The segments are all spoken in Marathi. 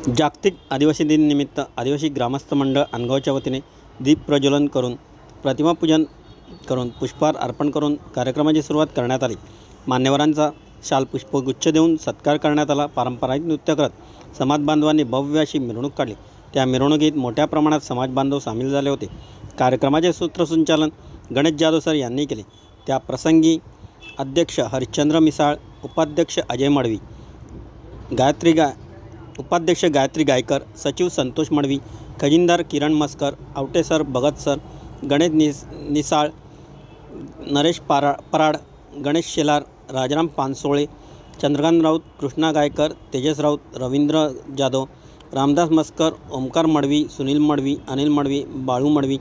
जागतिक आदिवासी दिन निमित्त आदिवासी ग्रामस्थ मंडळ अनगावच्या वतीने दीप प्रज्वलन करून प्रतिमापूजन करून पुष्पहार अर्पण करून कार्यक्रमाची सुरुवात करण्यात आली। मान्यवरांचा शाल पुष्पगुच्छ देऊन सत्कार करण्यात आला। पारंपरिक नृत्य करत समाज बांधवांनी भव्य अशी मिरवणूक काढली। त्या मिरवणुकीत मोठ्या प्रमाणात समाज बांधव सामील झाले होते। कार्यक्रमाचे सूत्रसंचालन गणेश जाधव सर यांनी केले। त्या प्रसंगी अध्यक्ष हरिश्चंद्र मिसाळ, उपाध्यक्ष अजय मडवी, उपाध्यक्ष गायत्री गायकर, सचिव संतोष मडवी, खजिनदार किरण मस्कर, आवटे सर, भगत सर, गणेश निसाळ, नरेश पराड, गणेश शेलार, राजाराम पानसोळे, चंद्रकांत राऊत, कृष्णा गायकर, तेजस राऊत, रवींद्र जाधव, रामदास मस्कर, ओमकार मडवी, सुनील मडवी, अनिल मडवी, बाळू मडवी,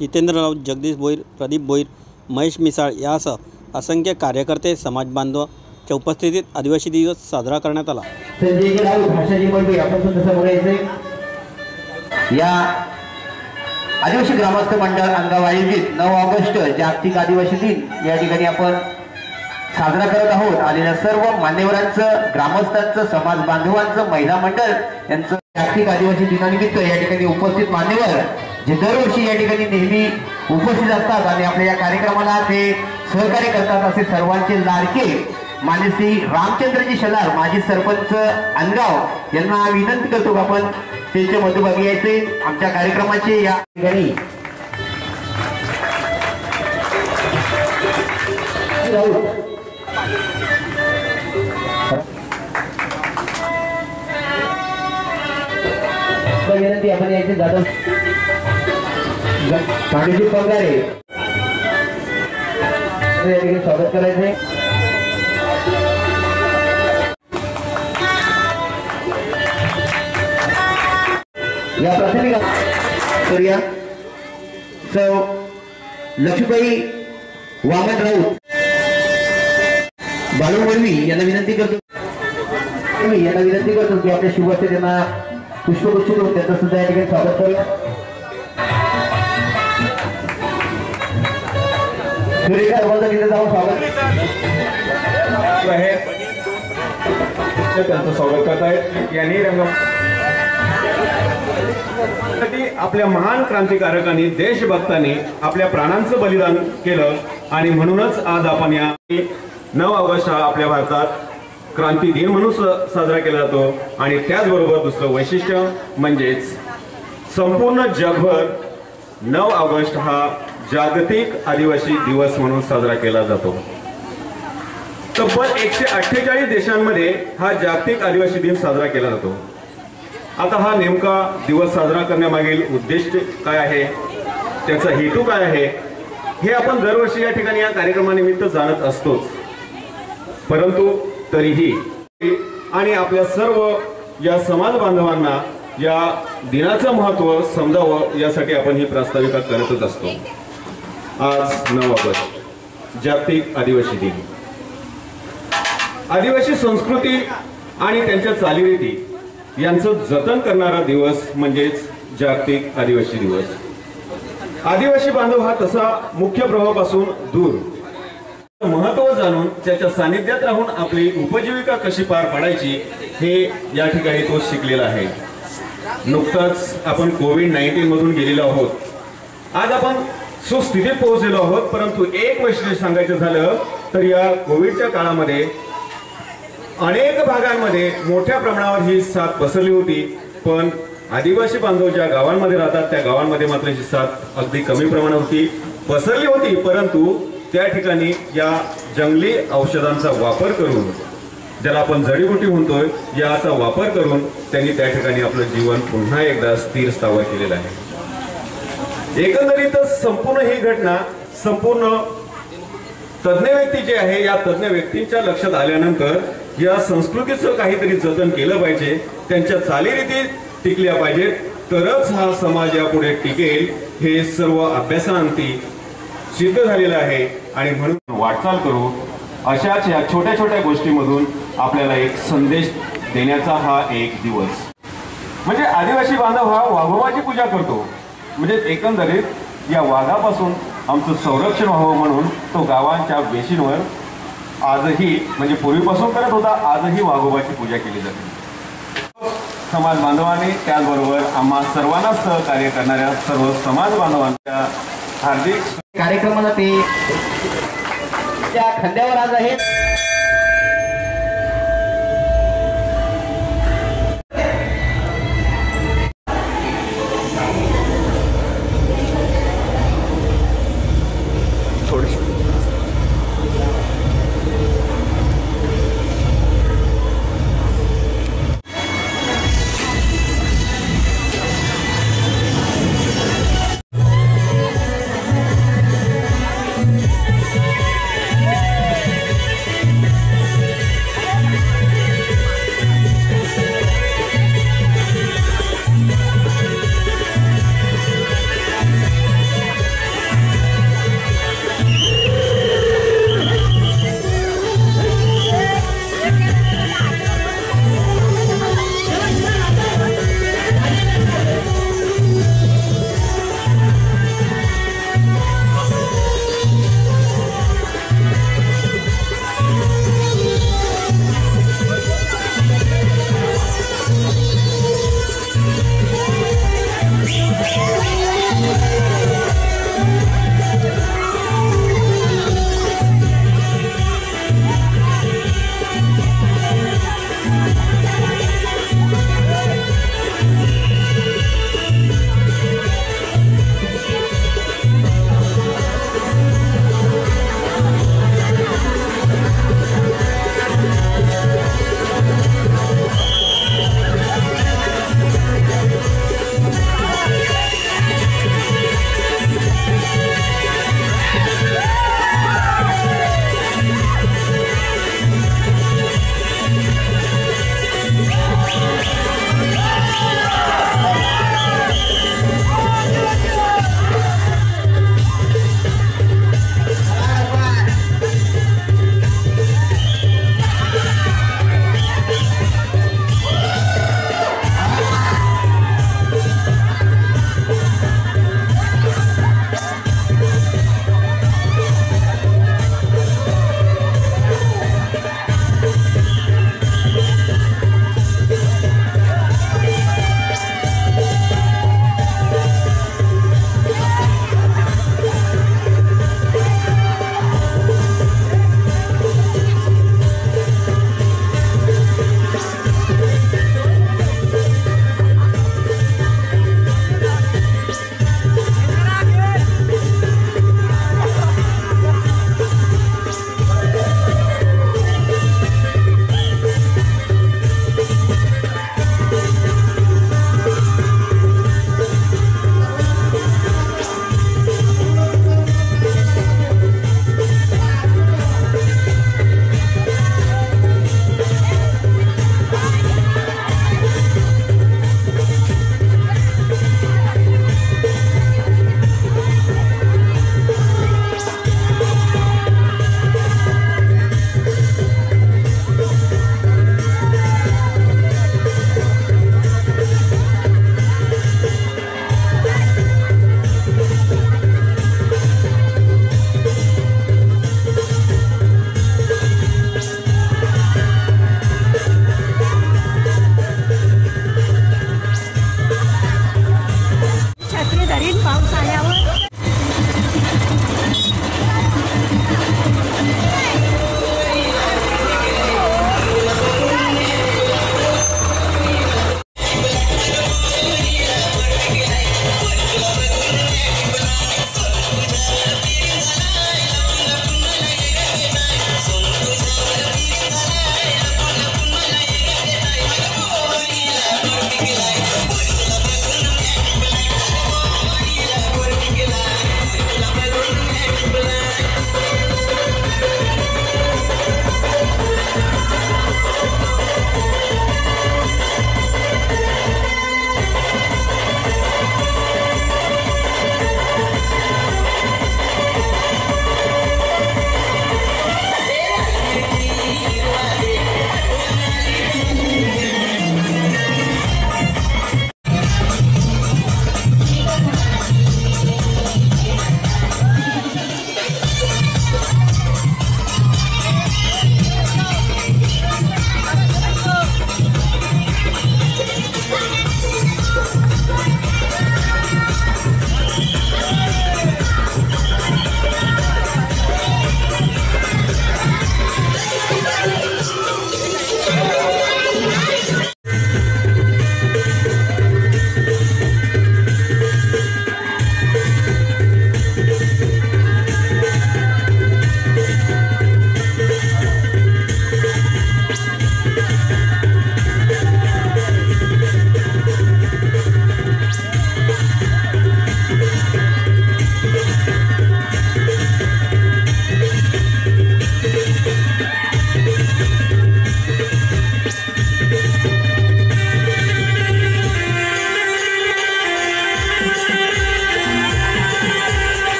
जितेंद्र राऊत, जगदीश भोईर, प्रदीप भोईर, महेश मिसाळ यासह असंख्य कार्यकर्ते समाज बांधवांच्या उपस्थितीत आदिवासी दिवस साजरा करण्यात आला। संजय राऊत, भाषाजी मंडळी आपण सुद्धा समोर यायचे। या आदिवासी ग्रामस्थ मंडळ अनगाव आयोजित 9 ऑगस्ट जागतिक आदिवासी दिन या ठिकाणी आपण साजरा करत आहोत। आलेल्या सर्व मान्यवरांचं, ग्रामस्थांचं, समाज बांधवांचं, महिला मंडळ यांचं जागतिक आदिवासी दिनानिमित्त या ठिकाणी उपस्थित मान्यवर जे दरवर्षी या ठिकाणी नेहमी उपस्थित असतात आणि आपल्या या कार्यक्रमाला ते सहकार्य करतात असे सर्वांचे लाडके मान्य श्री रामचंद्रजी शेलार, माजी सरपंच अनगाव यांना विनंती करतो की आपण त्यांच्या मध्यभागी यायचे। आमच्या कार्यक्रमाचे या ठिकाणी विनंती आपण यायचे। जाधव पांडुजी पंगारे या ठिकाणी स्वागत करायचे। या प्राथमिक करूया सौ लक्ष्मीबाई वामन राऊत, बाळू मडवी यांना विनंती करतो की आपल्या शुभ असते त्यांना पुष्पगुच्छ देऊन त्याचं सुद्धा या ठिकाणी स्वागत करूया। सुरेखा रोमांचा तिथे जाऊन स्वागत आहे, त्यांचं स्वागत करत आहेत। यांनी आपल्या महान क्रांतिकारकांनी, देशभक्तांनी आपल्या प्राणांचं बलिदान केलं आणि म्हणूनच आज आपण या 9 ऑगस्ट हा आपल्या भारतात क्रांती दिन म्हणून साजरा केला जातो। आणि त्याचबरोबर दुसरं वैशिष्ट्य म्हणजेच संपूर्ण जगभर 9 ऑगस्ट हा जागतिक आदिवासी दिवस म्हणून साजरा केला जातो। तब्बल 148 देशांमध्ये हा जागतिक आदिवासी दिन साजरा केला जातो। आता हा नेमका दिवस साजरा करण्यामागील उद्देश काय आहे, त्याचा हेतू काय आहे, हे आपण दरवर्षी या ठिकाणी या कार्यक्रमानिमित्त जाणत असतोच। परंतु तरीही आणि आपल्या सर्व या समाज बांधवांना या दिनाचं महत्त्व समजावं यासाठी आपण ही प्रास्ताविका करतच असतो। आज 9 ऑगस्ट जागतिक आदिवासी दिन। आदिवासी संस्कृती आणि त्यांच्या चालीरीती यांचं जतन करणारा दिवस म्हणजेच जागतिक आदिवासी दिवस। आदिवासी बांधव हा तसा मुख्य प्रवाहापासून दूर महत्त्व जाणून त्याच्या सानिध्यात राहून आपली उपजीविका कशी पार पाडायची हे या ठिकाणी तो शिकलेला आहे। नुकताच आपण कोविड-19 मधून गेलेलो आहोत। आज आपण सुस्थितीत पोहोचलेलो आहोत। परंतु एक वैशिष्ट्य सांगायचं झालं तर या कोविडच्या काळामध्ये अनेक भागांमध्ये मोठ्या प्रमाणावर ही साथ पसरली होती, पण आदिवासी बांधव ज्या गावांमध्ये राहतात त्या गावांमध्ये मात्र ही साथ अगदी कमी प्रमाणात पसरली होती। परंतु त्या ठिकाणी या जंगली औषधांचा वापर करून, ज्याला आपण जडीबुटी म्हणतोय, याचा वापर करून त्यांनी त्या ठिकाणी आपलं जीवन पुन्हा एकदा स्थिर स्थावर केलेलं आहे। एकंदरीतच संपूर्ण ही घटना संपूर्ण तज्ञ व्यक्ती जे आहे या तज्ञ व्यक्तींच्या लक्षात आल्यानंतर या संस्कृतीचं काहीतरी जतन केलं पाहिजे, त्यांच्या चालीरीती टिकल्या पाहिजेत, तरच हा समाज यापुढे टिकेल हे सर्व अभ्यासांती सिद्ध झालेलं आहे। आणि म्हणून वाटचाल करू अशाच या छोट्या छोट्या गोष्टीमधून आपल्याला एक संदेश देण्याचा हा एक दिवस। म्हणजे आदिवासी बांधव हा वाघोबाची पूजा करतो, म्हणजे एकंदरीत या वाघापासून आमचं संरक्षण व्हावं म्हणून तो गावांच्या वेशींवर आजही, म्हणजे पूर्वीपासून करत होता, आजही वाघोबाची पूजा केली जाते। समाज बांधवांनी त्याचबरोबर आम्हा सर्वांना सहकार्य करणाऱ्या सर्व समाज बांधवांच्या हार्दिक कार्यक्रमाला ते त्या खांद्यावर आज आहेत.